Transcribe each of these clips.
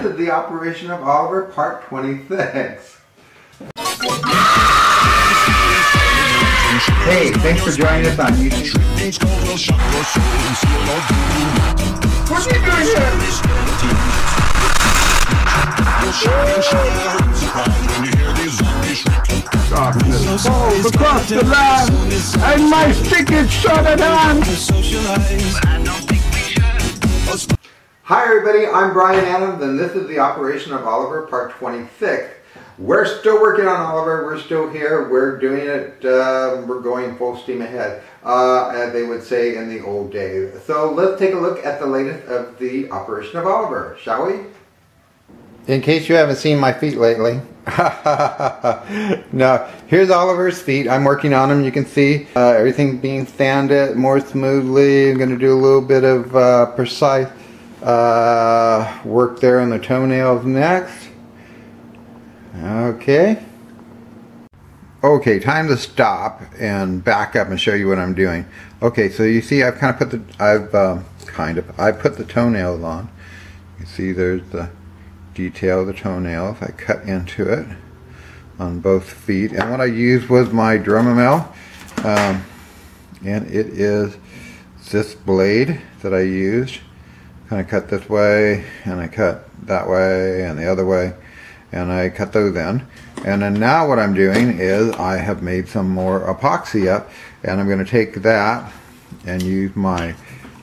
is the operation of Oliver, part 26. Hey, thanks for joining us on YouTube. What are you doing here? Oh, across the land, and my stick is shorted on. Hi everybody, I'm Brian Adams, and this is the operation of Oliver, part 26. We're still working on Oliver, we're still here, we're doing it, we're going full steam ahead, as they would say in the old days. So let's take a look at the latest of the operation of Oliver, shall we? In case you haven't seen my feet lately, no, here's Oliver's feet. I'm working on them. You can see everything being sanded more smoothly. I'm going to do a little bit of precise work there on the toenails next. Okay, time to stop and back up and show you what I'm doing. Okay, so you see I've kind of put the I put the toenails on. You see there's the detail of the toenails. I cut into it on both feet, and what I used was my Dremel mill, and it is this blade that I used. Kind of cut this way, and I cut that way, and the other way, and I cut those in. And then now what I'm doing is I have made some more epoxy up, and I'm going to take that and use my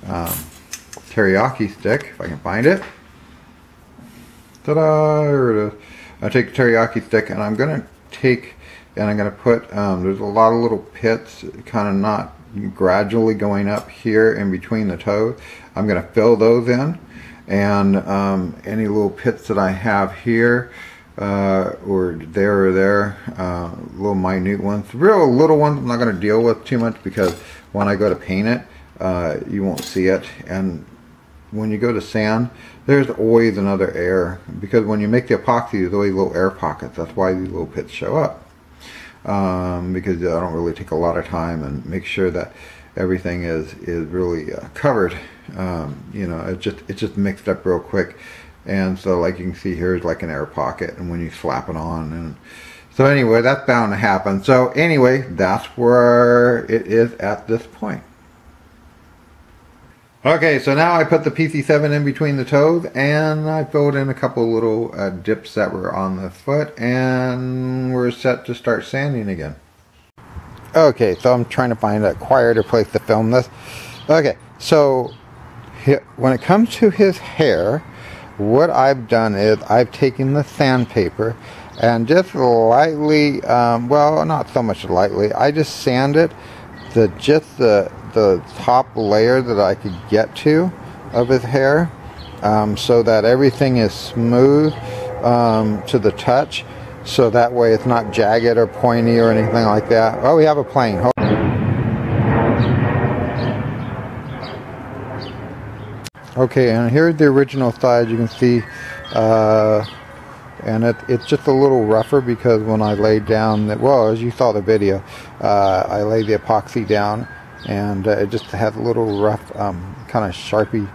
teriyaki stick, if I can find it. Ta-da! Here it is. I take the teriyaki stick, and I'm going to take, and I'm going to put, there's a lot of little pits, kind of not gradually going up here in between the toes. I'm going to fill those in, and any little pits that I have here, or there, little minute ones, real little ones I'm not going to deal with too much, because when I go to paint it, you won't see it. And when you go to sand, there's always another air, because when you make the epoxy, there's always little air pockets. That's why these little pits show up, because I don't really take a lot of time and make sure that everything is really covered. You know, it's just mixed up real quick. And so, like you can see, here's like an air pocket, and when you slap it on, and so anyway, that's bound to happen. So anyway, that's where it is at this point. Okay, so now I put the PC7 in between the toes, and I filled in a couple little dips that were on the foot, and we're set to start sanding again. Okay, so I'm trying to find a quieter place to film this. Okay, so when it comes to his hair, what I've done is I've taken the sandpaper and just lightly, well, not so much lightly, I just sanded just the top layer that I could get to of his hair, so that everything is smooth to the touch, so that way it's not jagged or pointy or anything like that. Oh, we have a plane. Hold on. Okay, and here's the original side. You can see, and it's just a little rougher, because when I laid down, well, as you saw the video, I laid the epoxy down, and it just had a little rough, kind of sharpie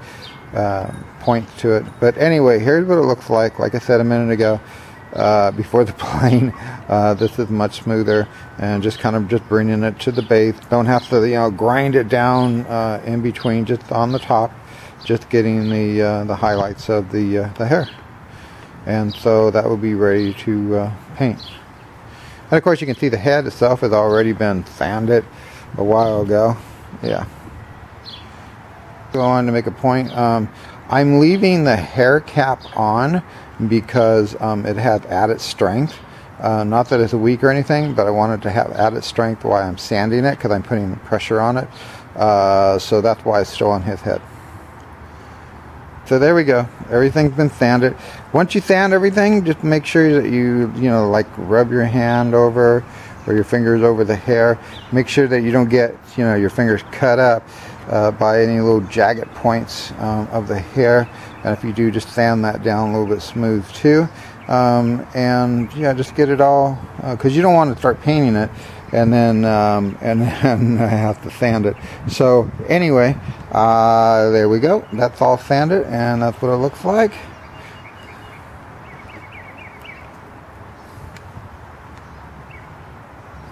points to it. But anyway, here's what it looks like. Like I said a minute ago, before the plane, this is much smoother, and just kind of just bringing it to the base. Don't have to, you know, grind it down in between, just on the top, just getting the highlights of the hair. And so that will be ready to paint. And of course you can see the head itself has already been sanded a while ago. Yeah. Go on to make a point. I'm leaving the hair cap on because it has added strength. Not that it's weak or anything, but I wanted to have added strength while I'm sanding it, because I'm putting pressure on it. So that's why it's still on his head. So there we go. Everything's been sanded. Once you sand everything, just make sure that you know, like rub your hand over, or your fingers over the hair. Make sure that you don't get, you know, your fingers cut up by any little jagged points of the hair. And if you do, just sand that down a little bit smooth too. And yeah, just get it all, because you don't want to start painting it and then I have to sand it. So anyway, there we go. That's all sanded, and that's what it looks like.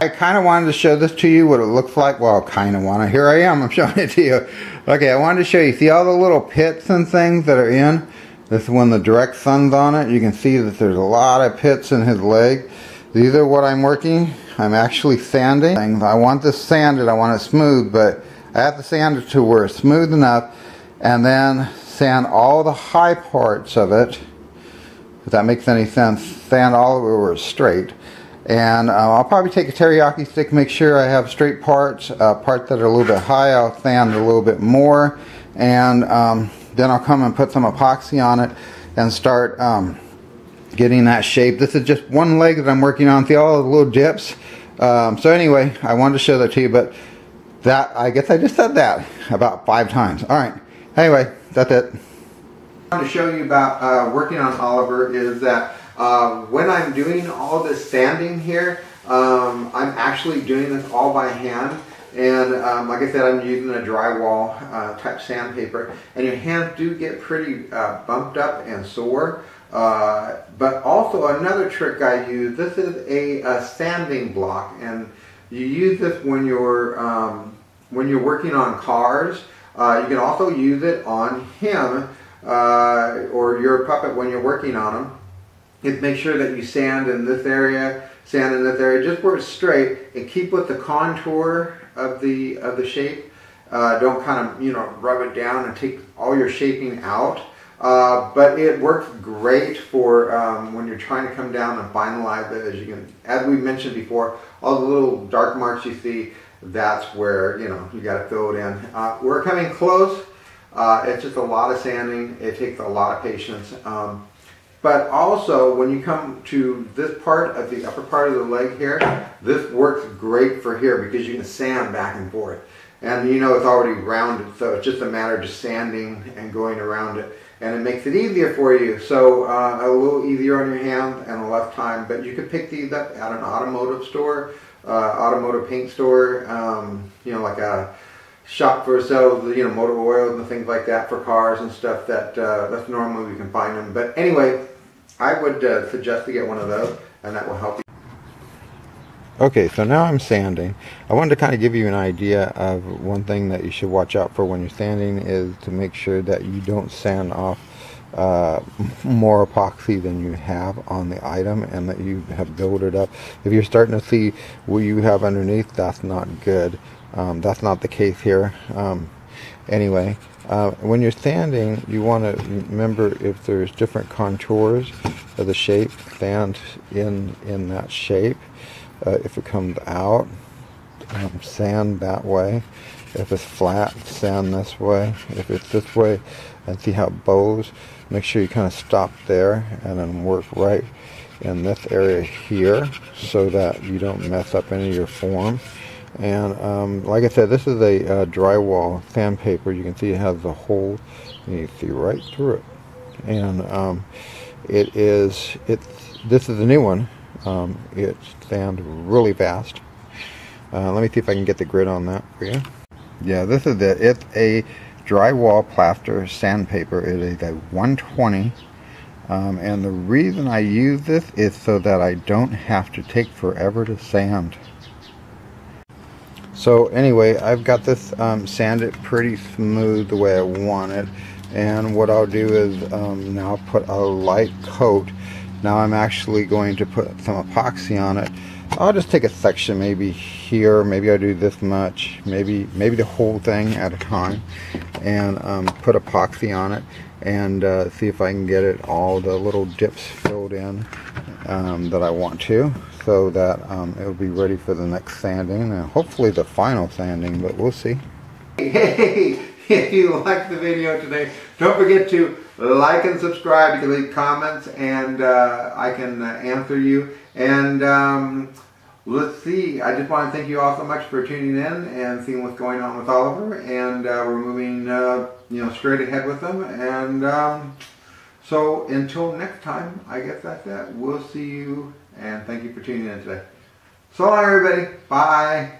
I kind of wanted to show this to you, what it looks like. Well, kind of want to. Here I am. I'm showing it to you. Okay, I wanted to show you. See all the little pits and things that are in? This is when the direct sun's on it. You can see that there's a lot of pits in his leg. These are what I'm working. I'm actually sanding. I want this sanded. I want it smooth, but I have to sand it to where it's smooth enough, and then sand all the high parts of it, if that makes any sense. Sand all of it where it's straight. And I'll probably take a teriyaki stick, make sure I have straight parts. Parts that are a little bit high, I'll sand a little bit more. And then I'll come and put some epoxy on it and start getting that shape. This is just one leg that I'm working on. See all the little dips? So anyway, I wanted to show that to you, but that, I guess I just said that about 5 times. Alright, anyway, that's it. What I want to show you about working on Oliver is that when I'm doing all this sanding here, I'm actually doing this all by hand. And like I said, I'm using a drywall type sandpaper, and your hands do get pretty bumped up and sore. But also another trick I use, this is a sanding block, and you use this when you're working on cars. You can also use it on him or your puppet when you're working on him. Is make sure that you sand in this area, just where it's straight, and keep with the contour of the shape. Don't kind of rub it down and take all your shaping out. But it works great for when you're trying to come down and finalize it. As we mentioned before, all the little dark marks you see, that's where you got to fill it in. We're coming close. It's just a lot of sanding. It takes a lot of patience. But also, when you come to this part of the upper part of the leg here, this works great for here because you can sand back and forth. And it's already rounded, so it's just a matter of just sanding and going around it. And it makes it easier for you. So a little easier on your hands and less time. But you could pick these up at an automotive store, automotive paint store, like a shop for sales, motor oils and things like that for cars and stuff. That's normally we can find them. But anyway, I would suggest to get one of those, and that will help you. Okay, so now I'm sanding. I wanted to kind of give you an idea of one thing that you should watch out for when you're sanding is to make sure that you don't sand off more epoxy than you have on the item and that you have built it up. If you're starting to see what you have underneath, that's not good. That's not the case here. Anyway, when you're sanding, you want to remember if there's different contours of the shape, sand in that shape. If it comes out, sand that way. If it's flat, sand this way. If it's this way, and see how it bows, make sure you kind of stop there and then work right in this area here so that you don't mess up any of your form. And like I said, this is a drywall sandpaper. You can see it has the hole, and you see right through it. And this is a new one. It sands really fast. Let me see if I can get the grid on that for you. Yeah, this is it. It's a drywall plaster sandpaper. It is a 120. And the reason I use this is so that I don't have to take forever to sand. So anyway, I've got this sanded pretty smooth the way I want it. And what I'll do is now put a light coat. Now I'm actually going to put some epoxy on it. I'll just take a section, maybe here, maybe I'll do this much, maybe the whole thing at a time, and put epoxy on it and see if I can get it all the little dips filled in that I want to, so that it'll be ready for the next sanding and hopefully the final sanding, but we'll see. Hey, if you liked the video today, don't forget to like and subscribe. You can leave comments and I can answer you. And let's see, I just want to thank you all so much for tuning in and seeing what's going on with Oliver. And we're moving straight ahead with them. And so until next time, I guess that's it. We'll see you, and thank you for tuning in today. So long, everybody. Bye.